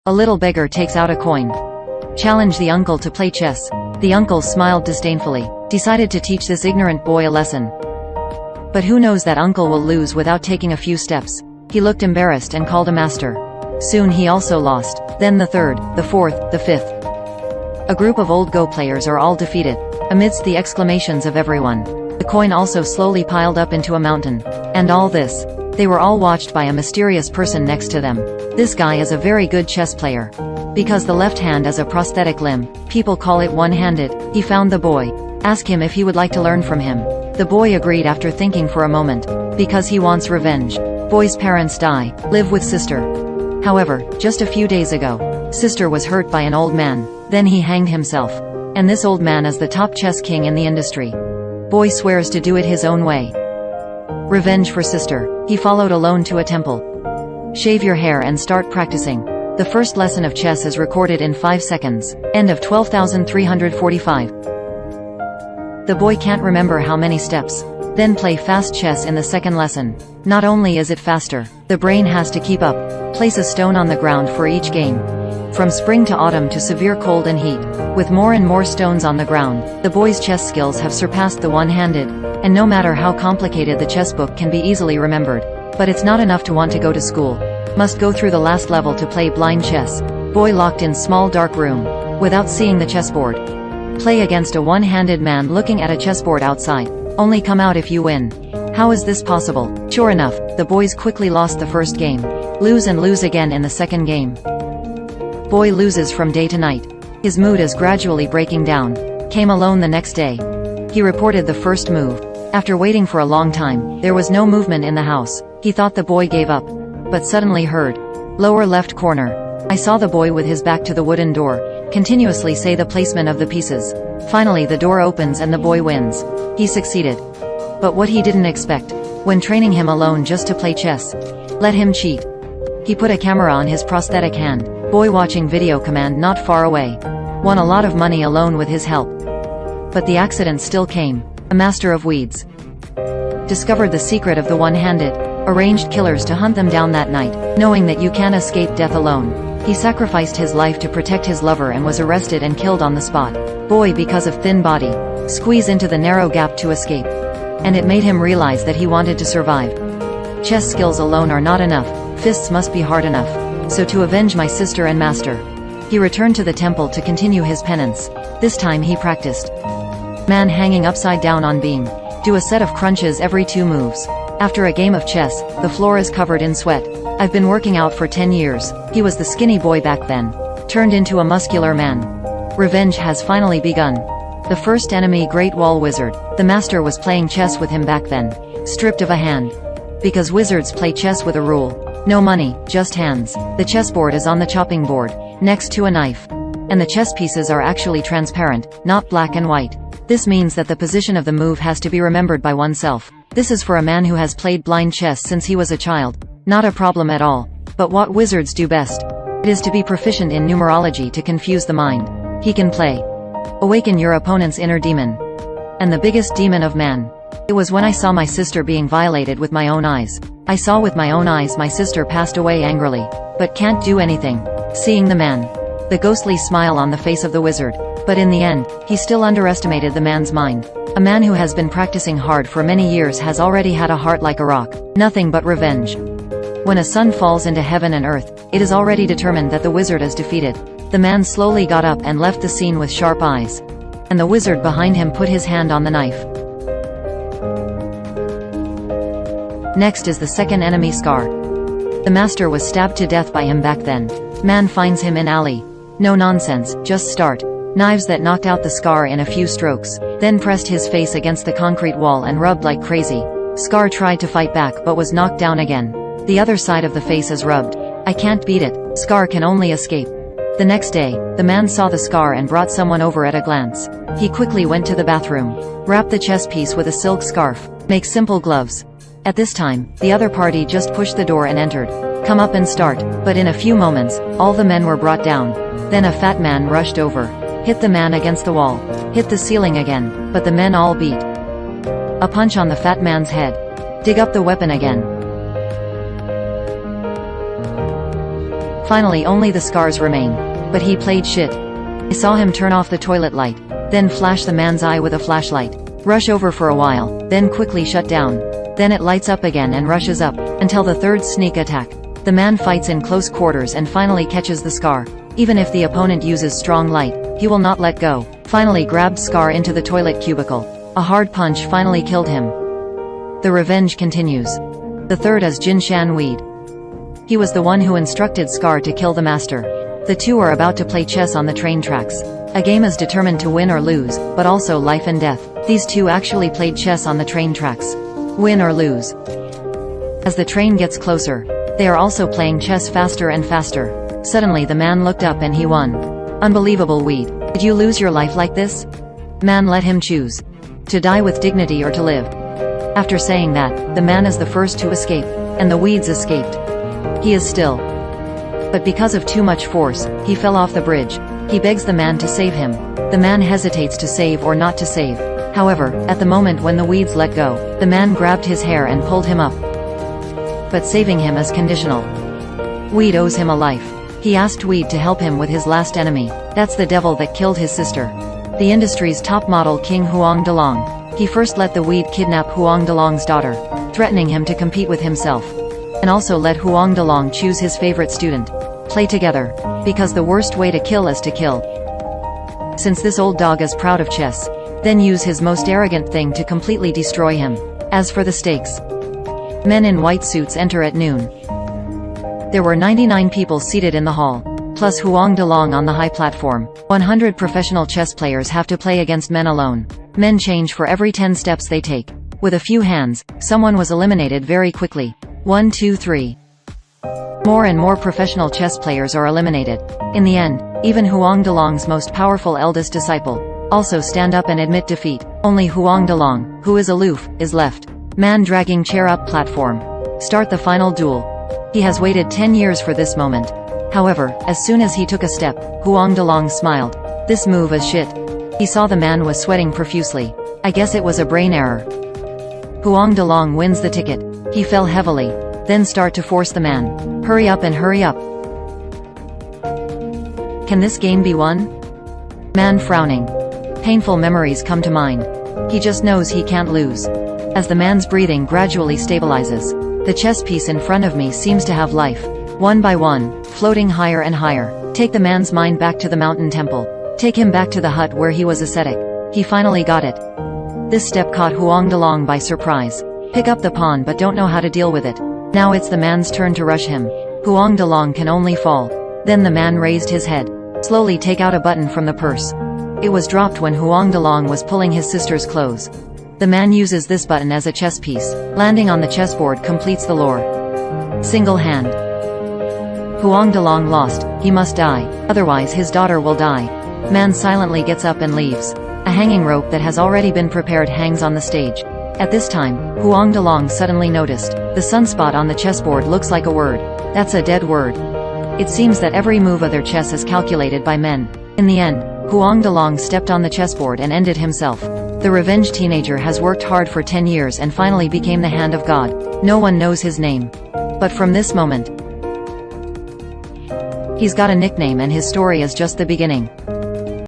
A little beggar takes out a coin. Challenge the uncle to play chess. The uncle smiled disdainfully, decided to teach this ignorant boy a lesson. But who knows that uncle will lose without taking a few steps. He looked embarrassed and called a master. Soon he also lost. Then the third, the fourth, the fifth. A group of old Go players are all defeated. Amidst the exclamations of everyone, the coin also slowly piled up into a mountain. And all this, they were all watched by a mysterious person next to them. This guy is a very good chess player. Because the left hand is a prosthetic limb, people call it one-handed. He found the boy. Asked him if he would like to learn from him. The boy agreed after thinking for a moment. Because he wants revenge. Boy's parents die, live with sister. However, just a few days ago, sister was hurt by an old man. Then he hanged himself. And this old man is the top chess king in the industry. Boy swears to do it his own way. Revenge for sister. He followed alone to a temple. Shave your hair and start practicing. The first lesson of chess is recorded in 5 seconds. End of 12,345. The boy can't remember how many steps. Then play fast chess in the second lesson. Not only is it faster, the brain has to keep up. Place a stone on the ground for each game. From spring to autumn to severe cold and heat. With more and more stones on the ground, the boy's chess skills have surpassed the one-handed. And no matter how complicated the chess book can be easily remembered. But it's not enough to want to go to school. Must go through the last level to play blind chess. Boy locked in small dark room. Without seeing the chessboard. Play against a one-handed man looking at a chessboard outside. Only come out if you win. How is this possible? Sure enough, the boys quickly lost the first game. Lose and lose again in the second game. Boy loses from day to night. His mood is gradually breaking down. Came alone the next day. He reported the first move. After waiting for a long time, there was no movement in the house. He thought the boy gave up. But suddenly heard. Lower left corner. I saw the boy with his back to the wooden door. Continuously say the placement of the pieces. Finally the door opens and the boy wins. He succeeded. But what he didn't expect. When training him alone just to play chess. Let him cheat. He put a camera on his prosthetic hand. Boy watching video command not far away. Won a lot of money alone with his help. But the accident still came. A master of weeds. Discovered the secret of the one-handed. Arranged killers to hunt them down that night. Knowing that you can't escape death alone. He sacrificed his life to protect his lover and was arrested and killed on the spot. Boy because of thin body. Squeeze into the narrow gap to escape. And it made him realize that he wanted to survive. Chess skills alone are not enough. Fists must be hard enough. So to avenge my sister and master. He returned to the temple to continue his penance. This time he practiced. Man hanging upside down on beam. Do a set of crunches every 2 moves. After a game of chess, the floor is covered in sweat. I've been working out for 10 years. He was the skinny boy back then. Turned into a muscular man. Revenge has finally begun. The first enemy Great Wall Wizard. The master was playing chess with him back then. Stripped of a hand. Because wizards play chess with a rule. No money, just hands. The chessboard is on the chopping board, next to a knife. And the chess pieces are actually transparent, not black and white. This means that the position of the move has to be remembered by oneself. This is for a man who has played blind chess since he was a child. Not a problem at all. But what wizards do best. It is to be proficient in numerology to confuse the mind. He can play. Awaken your opponent's inner demon. And the biggest demon of man. It was when I saw my sister being violated with my own eyes. I saw with my own eyes my sister passed away angrily. But can't do anything. Seeing the man. The ghostly smile on the face of the wizard. But in the end, he still underestimated the man's mind. A man who has been practicing hard for many years has already had a heart like a rock. Nothing but revenge. When a sun falls into heaven and earth, it is already determined that the wizard is defeated. The man slowly got up and left the scene with sharp eyes. And the wizard behind him put his hand on the knife. Next is the second enemy Scar. The master was stabbed to death by him back then. Man finds him in alley. No nonsense, just start. Knives that knocked out the Scar in a few strokes. Then pressed his face against the concrete wall and rubbed like crazy. Scar tried to fight back but was knocked down again. The other side of the face is rubbed. I can't beat it. Scar can only escape. The next day, the man saw the Scar and brought someone over at a glance. He quickly went to the bathroom. Wrap the chess piece with a silk scarf. Make simple gloves. At this time, the other party just pushed the door and entered. Come up and start. But in a few moments, all the men were brought down. Then a fat man rushed over. Hit the man against the wall. Hit the ceiling again. But the men all beat. A punch on the fat man's head. Dig up the weapon again. Finally only the scars remain. But he played shit. I saw him turn off the toilet light, then flash the man's eye with a flashlight. Rush over for a while, then quickly shut down. Then it lights up again and rushes up, until the third sneak attack. The man fights in close quarters and finally catches the Scar. Even if the opponent uses strong light, he will not let go. Finally grabbed Scar into the toilet cubicle. A hard punch finally killed him. The revenge continues. The third is Jin Shan Weed. He was the one who instructed Scar to kill the master. The two are about to play chess on the train tracks. A game is determined to win or lose, but also life and death. These two actually played chess on the train tracks. Win or lose. As the train gets closer, they are also playing chess faster and faster. Suddenly the man looked up and he won. Unbelievable, Weed. Did you lose your life like this? Man let him choose. To die with dignity or to live. After saying that, the man is the first to escape, and the Weeds escaped. He is still. But because of too much force, he fell off the bridge. He begs the man to save him. The man hesitates to save or not to save. However, at the moment when the Weeds let go, the man grabbed his hair and pulled him up. But saving him is conditional. Weed owes him a life. He asked Weed to help him with his last enemy. That's the devil that killed his sister. The industry's top model King Huang Delong. He first let the Weed kidnap Huang Delong's daughter, threatening him to compete with himself. And also let Huang Delong choose his favorite student. Play together. Because the worst way to kill is to kill. Since this old dog is proud of chess, then use his most arrogant thing to completely destroy him. As for the stakes, men in white suits enter at noon. There were 99 people seated in the hall, plus Huang Delong on the high platform. 100 professional chess players have to play against men alone. Men change for every 10 steps they take. With a few hands, someone was eliminated very quickly. 1, 2, 3. More and more professional chess players are eliminated. In the end, even Huang Delong's most powerful eldest disciple also stand up and admit defeat. Only Huang Delong, who is aloof, is left. Man dragging chair up platform. Start the final duel. He has waited 10 years for this moment. However, as soon as he took a step, Huang Delong smiled. This move is shit. He saw the man was sweating profusely. I guess it was a brain error. Huang Delong wins the ticket. He fell heavily. Then start to force the man. Hurry up and hurry up. Can this game be won? Man frowning. Painful memories come to mind. He just knows he can't lose. As the man's breathing gradually stabilizes, the chess piece in front of me seems to have life. One by one, floating higher and higher. Take the man's mind back to the mountain temple. Take him back to the hut where he was ascetic. He finally got it. This step caught Huang Delong by surprise. Pick up the pawn but don't know how to deal with it. Now it's the man's turn to rush him. Huang Delong can only fall. Then the man raised his head. Slowly take out a button from the purse. It was dropped when Huang Delong was pulling his sister's clothes. The man uses this button as a chess piece. Landing on the chessboard completes the lore. Single hand. Huang Delong lost. He must die. Otherwise his daughter will die. Man silently gets up and leaves. A hanging rope that has already been prepared hangs on the stage. At this time, Huang Delong suddenly noticed. The sunspot on the chessboard looks like a word. That's a dead word. It seems that every move of their chess is calculated by men. In the end, Huang Delong stepped on the chessboard and ended himself. The revenge teenager has worked hard for 10 years and finally became the hand of God. No one knows his name. But from this moment, he's got a nickname and his story is just the beginning.